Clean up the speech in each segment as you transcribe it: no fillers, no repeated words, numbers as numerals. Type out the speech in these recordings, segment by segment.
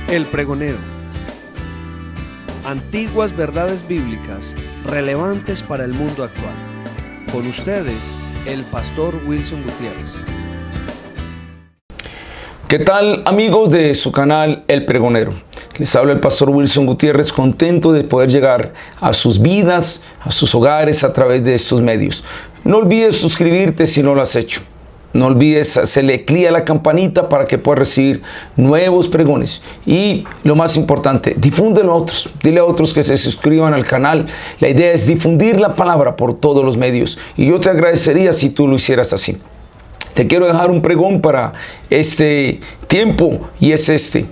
El Pregonero. Antiguas verdades bíblicas relevantes para el mundo actual. Con ustedes, el pastor Wilson Gutiérrez. ¿Qué tal, amigos de su canal El Pregonero? Les habla el pastor Wilson Gutiérrez, contento de poder llegar a sus vidas, a sus hogares a través de estos medios. No olvides suscribirte si no lo has hecho. No olvides hacerle clic a la campanita para que puedas recibir nuevos pregones. Y lo más importante, difúndelo a otros. Dile a otros que se suscriban al canal. La idea es difundir la palabra por todos los medios. Y yo te agradecería si tú lo hicieras así. Te quiero dejar un pregón para este tiempo y es este.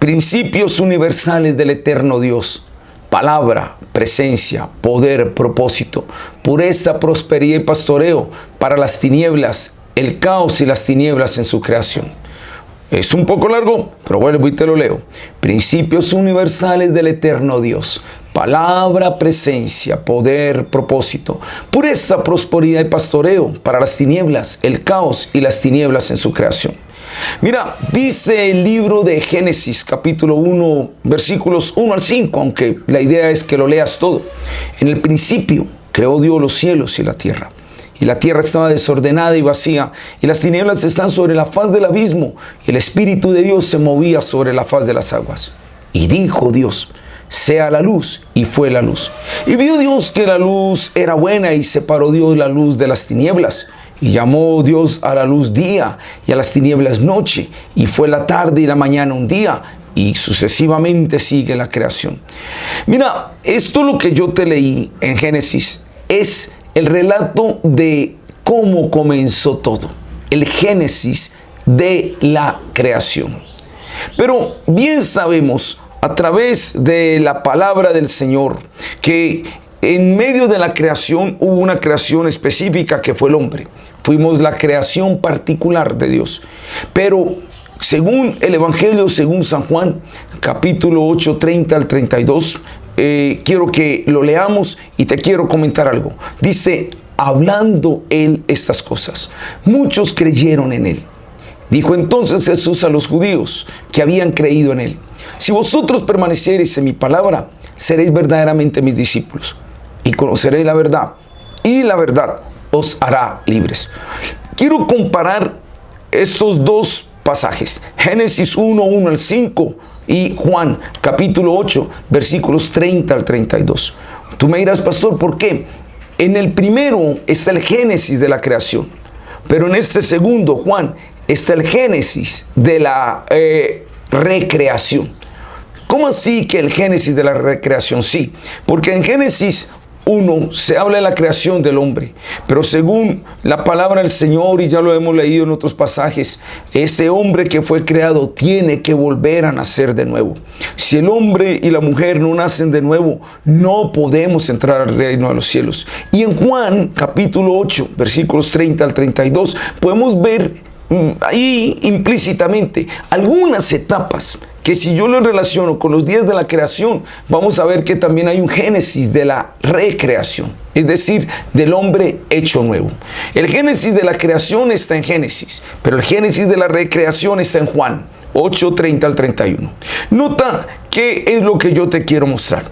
Principios universales del eterno Dios. Palabra, presencia, poder, propósito, pureza, prosperidad y pastoreo para las tinieblas, el caos y las tinieblas en su creación. Es un poco largo, pero vuelvo y te lo leo. Principios universales del eterno Dios. Palabra, presencia, poder, propósito, pureza, prosperidad y pastoreo para las tinieblas, el caos y las tinieblas en su creación. Mira, dice el libro de Génesis, capítulo 1, versículos 1 al 5, aunque la idea es que lo leas todo. En el principio creó Dios los cielos y la tierra estaba desordenada y vacía, y las tinieblas están sobre la faz del abismo, y el Espíritu de Dios se movía sobre la faz de las aguas. Y dijo Dios: sea la luz, y fue la luz. Y vio Dios que la luz era buena, y separó Dios la luz de las tinieblas. Y llamó Dios a la luz día, y a las tinieblas noche, y fue la tarde y la mañana un día, y sucesivamente sigue la creación. Mira, esto lo que yo te leí en Génesis es el relato de cómo comenzó todo, el Génesis de la creación. Pero bien sabemos a través de la palabra del Señor que en medio de la creación hubo una creación específica que fue el hombre. Fuimos la creación particular de Dios. Pero según el Evangelio, según San Juan, capítulo 8, 30 al 32, quiero que lo leamos y te quiero comentar algo. Dice: hablando él estas cosas, muchos creyeron en él. Dijo entonces Jesús a los judíos que habían creído en él: si vosotros permaneciereis en mi palabra, seréis verdaderamente mis discípulos, y conoceréis la verdad, y la verdad os hará libres. Quiero comparar estos dos pasajes, Génesis 1, 1 al 5 y Juan capítulo 8, versículos 30 al 32. Tú me dirás: pastor, ¿por qué? En el primero está el Génesis de la creación, pero en este segundo, Juan, está el Génesis de la recreación. ¿Cómo así que el Génesis de la recreación? Sí, porque en Génesis 1 se habla de la creación del hombre, pero según la palabra del Señor, y ya lo hemos leído en otros pasajes, ese hombre que fue creado tiene que volver a nacer de nuevo. Si el hombre y la mujer no nacen de nuevo, no podemos entrar al reino de los cielos. Y en Juan capítulo 8, versículos 30 al 32, podemos ver ahí implícitamente algunas etapas que, si yo lo relaciono con los días de la creación, vamos a ver que también hay un Génesis de la recreación, es decir, del hombre hecho nuevo. El Génesis de la creación está en Génesis, pero el Génesis de la recreación está en Juan 8, 30 al 31. Nota qué es lo que yo te quiero mostrar.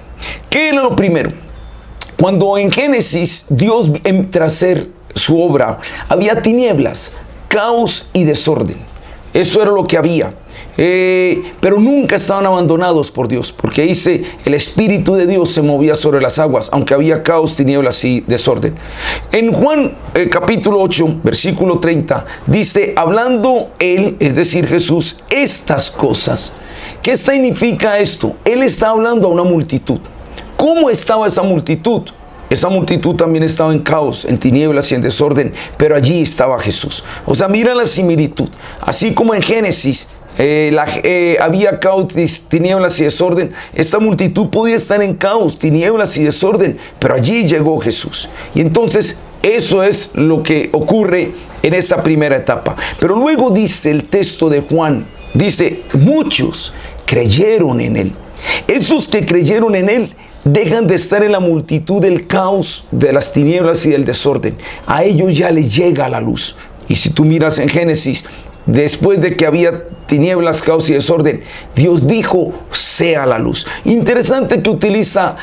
¿Qué era lo primero? Cuando en Génesis Dios entra a hacer su obra, había tinieblas, caos y desorden. Eso era lo que había. Pero nunca estaban abandonados por Dios, porque dice: el Espíritu de Dios se movía sobre las aguas, aunque había caos, tinieblas y desorden. En Juan capítulo 8, versículo 30, dice: hablando él, es decir, Jesús, estas cosas. ¿Qué significa esto? Él está hablando a una multitud. ¿Cómo estaba esa multitud? Esa multitud también estaba en caos, en tinieblas y en desorden, pero allí estaba Jesús. O sea, mira la similitud. Así como en Génesis había caos, tinieblas y desorden, esta multitud podía estar en caos, tinieblas y desorden, pero allí llegó Jesús. Y entonces eso es lo que ocurre en esta primera etapa. Pero luego dice el texto de Juan, dice: muchos creyeron en él. Esos que creyeron en él dejan de estar en la multitud del caos, de las tinieblas y del desorden. A ellos ya les llega la luz. Y si tú miras en Génesis, después de que había tinieblas, caos y desorden, Dios dijo, sea la luz. Interesante que utiliza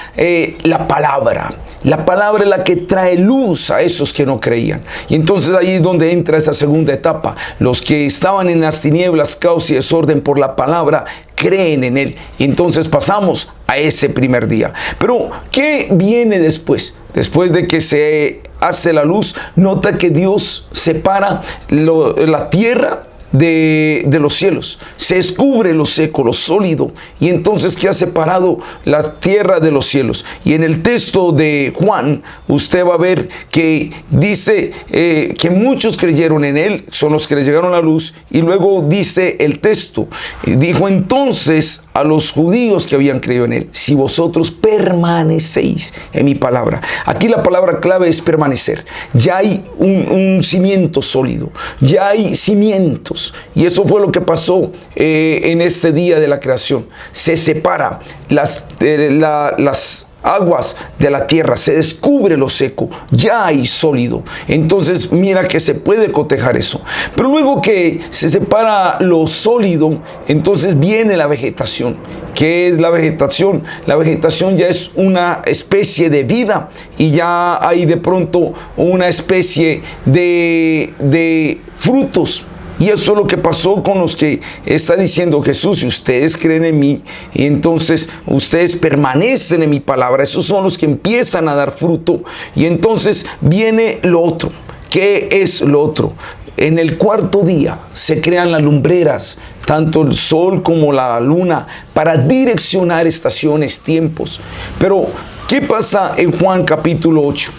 la palabra. La palabra es la que trae luz a esos que no creían. Y entonces ahí es donde entra esa segunda etapa. Los que estaban en las tinieblas, caos y desorden por la palabra, creen en Él. Y entonces pasamos a ese primer día. Pero, ¿qué viene después? Después de que se hace la luz, nota que Dios separa la tierra de los cielos. Se descubre lo seco, lo sólido, y entonces que ha separado la tierra de los cielos. Y en el texto de Juan usted va a ver que dice que muchos creyeron en Él, son los que le llegaron a la luz. Y luego dice el texto, dijo entonces a los judíos que habían creído en Él, si vosotros permanecéis en mi palabra. Aquí la palabra clave es permanecer. Ya hay un cimiento sólido, ya hay cimientos. Y eso fue lo que pasó en este día de la creación. Se separa las aguas de la tierra, se descubre lo seco, ya hay sólido. Entonces mira que se puede cotejar eso. Pero luego que se separa lo sólido, entonces viene la vegetación. ¿Qué es la vegetación? La vegetación ya es una especie de vida, y ya hay de pronto una especie de frutos. Y eso es lo que pasó con los que está diciendo Jesús: si ustedes creen en mí, y entonces ustedes permanecen en mi palabra, esos son los que empiezan a dar fruto. Y entonces viene lo otro. ¿Qué es lo otro? En el cuarto día se crean las lumbreras, tanto el sol como la luna, para direccionar estaciones, tiempos. Pero, ¿qué pasa en Juan capítulo 8?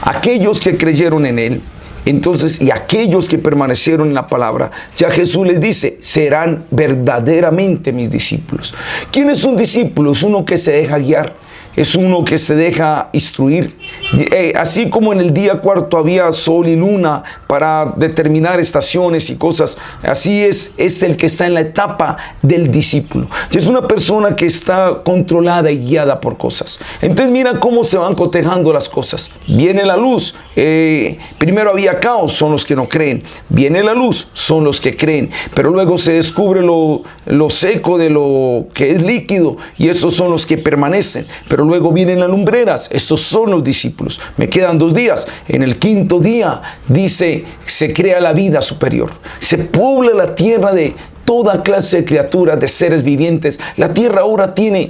Aquellos que creyeron en Él, entonces, y aquellos que permanecieron en la palabra, ya Jesús les dice, serán verdaderamente mis discípulos. ¿Quién es un discípulo? Es uno que se deja guiar, es uno que se deja instruir. Así como en el día cuarto había sol y luna para determinar estaciones y cosas, así es el que está en la etapa del discípulo. Es una persona que está controlada y guiada por cosas. Entonces mira cómo se van cotejando las cosas. Viene la luz, primero había caos, son los que no creen. Viene la luz, son los que creen. Pero luego se descubre lo seco de lo que es líquido, y esos son los que permanecen. Pero luego vienen las lumbreras, estos son los discípulos. Me quedan 2 días. En el quinto día dice, se crea la vida superior. Se pobla la tierra de toda clase de criaturas, de seres vivientes. La tierra ahora tiene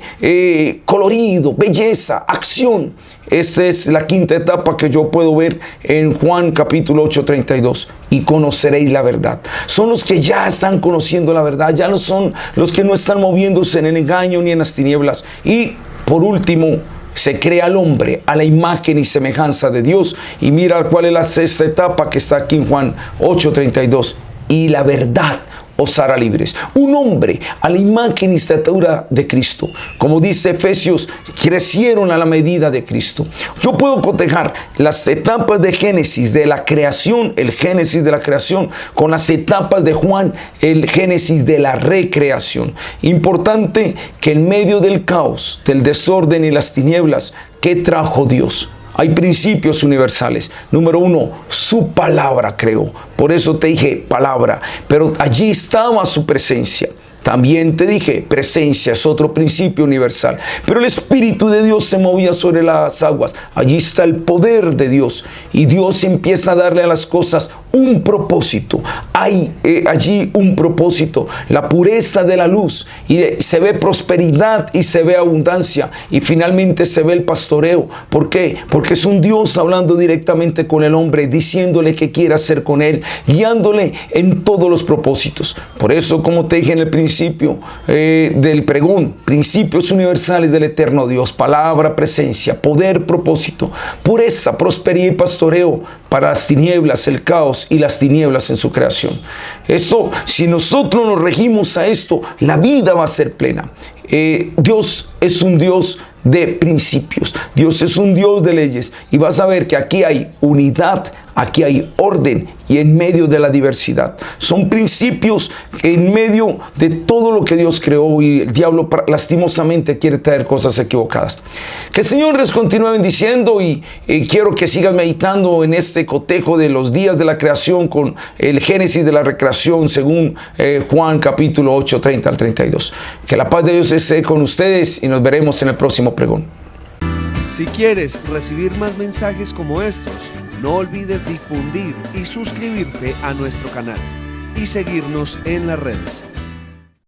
colorido, belleza, acción. Esa es la quinta etapa que yo puedo ver en Juan capítulo 8:32. Y conoceréis la verdad. Son los que ya están conociendo la verdad, ya no son los que no están moviéndose en el engaño ni en las tinieblas. Y por último, se crea al hombre a la imagen y semejanza de Dios. Y mira cuál es la sexta etapa que está aquí en Juan 8:32. Y la verdad os hará libres. Un hombre a la imagen y estatura de Cristo. Como dice Efesios, crecieron a la medida de Cristo. Yo puedo cotejar las etapas de Génesis de la creación, el Génesis de la creación, con las etapas de Juan, el Génesis de la recreación. Importante que en medio del caos, del desorden y las tinieblas, ¿qué trajo Dios? Hay principios universales. Número 1, su palabra creó. Por eso te dije palabra, pero allí estaba su presencia. También te dije, presencia es otro principio universal. Pero el Espíritu de Dios se movía sobre las aguas. Allí está el poder de Dios. Y Dios empieza a darle a las cosas un propósito. Hay allí un propósito. La pureza de la luz. Y se ve prosperidad y se ve abundancia. Y finalmente se ve el pastoreo. ¿Por qué? Porque es un Dios hablando directamente con el hombre, diciéndole qué quiere hacer con él, guiándole en todos los propósitos. Por eso, como te dije en el principio del pregón, principios universales del eterno Dios, palabra, presencia, poder, propósito, pureza, prosperidad y pastoreo para las tinieblas, el caos y las tinieblas en su creación. Esto, si nosotros nos regimos a esto, la vida va a ser plena. Dios es un Dios de principios, Dios es un Dios de leyes, y vas a ver que aquí hay unidad, Aquí hay orden y en medio de la diversidad. Son principios en medio de todo lo que Dios creó, y el diablo lastimosamente quiere traer cosas equivocadas. Que el Señor les continúe bendiciendo, y quiero que sigan meditando en este cotejo de los días de la creación con el Génesis de la recreación según Juan capítulo 8, 30 al 32. Que la paz de Dios esté con ustedes y nos veremos en el próximo pregón. Si quieres recibir más mensajes como estos, no olvides difundir y suscribirte a nuestro canal y seguirnos en las redes.